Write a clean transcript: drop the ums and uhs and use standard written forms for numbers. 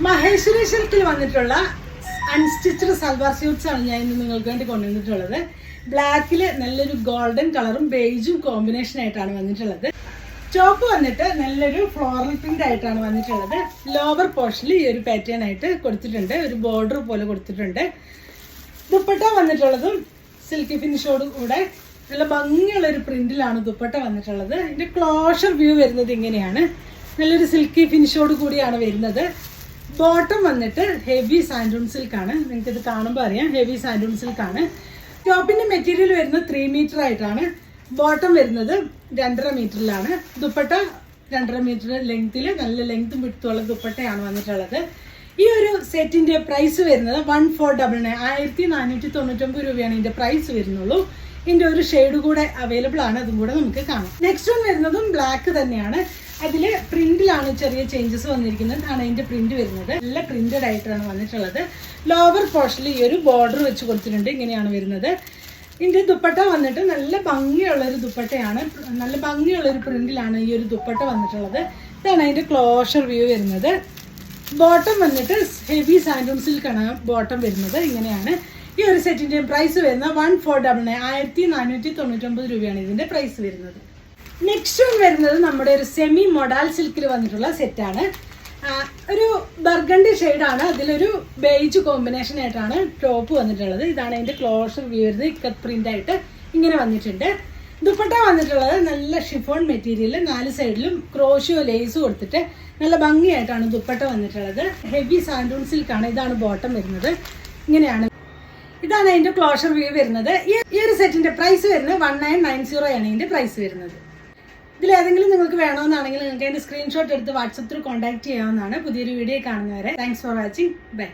മഹേശ്വരി സിൽക്കിൽ വന്നിട്ടുള്ള unstitched salwar suites ആണ് ഞാൻ ഇന്ന് നിങ്ങൾക്ക് വേണ്ടി കൊണ്ടുവന്നിട്ടുള്ളത്. ബ്ലാക്കിൽ നല്ലൊരു ഗോൾഡൻ കളറും ബേജും കോമ്പിനേഷൻ ആയിട്ടാണ് വന്നിട്ടുള്ളത്. ചോപ്പ് വന്നിട്ട് നല്ലൊരു ഫ്ലോറൽ പ്രിന്റ് ആയിട്ടാണ് വന്നിട്ടുള്ളത്. ലോവർ പോർഷനിൽ ഈ ഒരു പാറ്റേൺ ആയിട്ട് കൊടുത്തിട്ടുണ്ട്, ഒരു ബോർഡർ പോലെ കൊടുത്തിട്ടുണ്ട്. ദുപ്പട്ട വന്നിട്ടുള്ളതും സിൽക്കി ഫിനിഷോട് കൂടെ നല്ല ഭംഗിയുള്ള ഒരു പ്രിന്റിലാണ് ദുപ്പട്ട വന്നിട്ടുള്ളത്. ഇതിന്റെ ക്ലോഷർ വ്യൂ വരുന്നത് ഇങ്ങനെയാണ്, നല്ലൊരു സിൽക്കി ഫിനിഷോട് കൂടിയാണ് വരുന്നത്. ബോട്ടം വന്നിട്ട് ഹെവി സാൻഡൂൺ സിൽക്കാണ്, നിങ്ങൾക്ക് ഇത് കാണുമ്പോൾ അറിയാം ഹെവി സാൻഡൂൺ സിൽക്കാണ്. ടോപ്പിന്റെ മെറ്റീരിയൽ വരുന്നത് 3 മീറ്റർ ആയിട്ടാണ്. ബോട്ടം വരുന്നത് 2.5 മീറ്ററിലാണ്. ദുപ്പട്ട 2.5 മീറ്റർ ലെങ്ത്തിൽ നല്ല ലെങ്ത്തും വിടുത്തുള്ള ദുപ്പട്ടയാണ് വന്നിട്ടുള്ളത്. ഈ ഒരു സെറ്റിന്റെ പ്രൈസ് വരുന്നത് 1499 1499 രൂപയാണ് ഇതിന്റെ പ്രൈസ് വരുന്നുള്ളൂ. ഇതിന്റെ ഒരു ഷെയ്ഡ് കൂടെ അവൈലബിൾ ആണ്, അതും കൂടെ നമുക്ക് കാണാം. നെക്സ്റ്റ് വൺ വരുന്നതും ബ്ലാക്ക് തന്നെയാണ്. അതില് പ്രിന്റിലാണ് ചെറിയ ചേഞ്ചസ് വന്നിരിക്കുന്നത്, ആണ് അതിന്റെ പ്രിന്റ് വരുന്നത്. നല്ല പ്രിന്റഡ് ആയിട്ടാണ് വന്നിട്ടുള്ളത്. ലോവർ പോർഷനിൽ ഈ ഒരു ബോർഡർ വെച്ച് കൊടുത്തിട്ടുണ്ട്, ഇങ്ങനെയാണ് വരുന്നത്. ഇതിന്റെ ദുപ്പട്ട വന്നിട്ട് നല്ല ഭംഗിയുള്ള ഒരു ദുപ്പട്ടയാണ്, നല്ല ഭംഗിയുള്ള ഒരു പ്രിന്റിലാണ് ഈ ഒരു ദുപ്പട്ട വന്നിട്ടുള്ളത്. ഇതാണ് അതിന്റെ ക്ലോഷർ വ്യൂ വരുന്നത്. ബോട്ടം വന്നിട്ട് ഹെവി സാൻഡൂൺ സിൽക്കാണ് ബോട്ടം വരുന്നത്, ഇങ്ങനെയാണ്. ഈ ഒരു സെറ്റിന്റെ പ്രൈസ് വരുന്നത് 1499 1499 രൂപയാണ് ഇതിന്റെ പ്രൈസ് വരുന്നത്. നെക്സ്റ്റ് വരുന്നത് നമ്മുടെ ഒരു സെമി മൊഡാൽ സിൽക്കിൽ വന്നിട്ടുള്ള സെറ്റാണ്. ഒരു ബർഗണ്ടി ഷെയ്ഡാണ്, അതിലൊരു ബേജ് കോമ്പിനേഷൻ ആയിട്ടാണ് ടോപ്പ് വന്നിട്ടുള്ളത്. ഇതാണ് അതിന്റെ ക്ലോഷർ വ്യൂ വരുന്നത്, ഇക്കത്ത് പ്രിന്റ് ആയിട്ട് ഇങ്ങനെ വന്നിട്ടുണ്ട്. ദുപ്പട്ട വന്നിട്ടുള്ളത് നല്ല ഷിഫോൺ മെറ്റീരിയൽ, 4 സൈഡിലും ക്രോഷ്യോ ലേസ് കൊടുത്തിട്ട് നല്ല ഭംഗിയായിട്ടാണ് ദുപ്പട്ട വന്നിട്ടുള്ളത്. ഹെവി സാൻഡൂൺ സിൽക്കാണ്. ഇതാണ് ബോട്ടം വരുന്നത്, ഇങ്ങനെയാണ്. ഇതാണ് അതിന്റെ ക്ലോഷർ വ്യൂ വരുന്നത്. ഈ ഒരു സെറ്റിന്റെ പ്രൈസ് വരുന്നത് 1990 ആണ് ഇതിന്റെ പ്രൈസ് വരുന്നത്. ഇതിലേതെങ്കിലും നിങ്ങൾക്ക് വേണമെന്നാണെങ്കിൽ നിങ്ങൾക്ക് അതിന്റെ സ്ക്രീൻഷോട്ട് എടുത്ത് വാട്സപ്പ് ത്രൂ കോൺടാക്ട് ചെയ്യാവുന്നതാണ്. പുതിയൊരു വീഡിയോ കാണുന്നവരെ താങ്ക്സ് ഫോർ വാച്ചിങ്. ബൈ.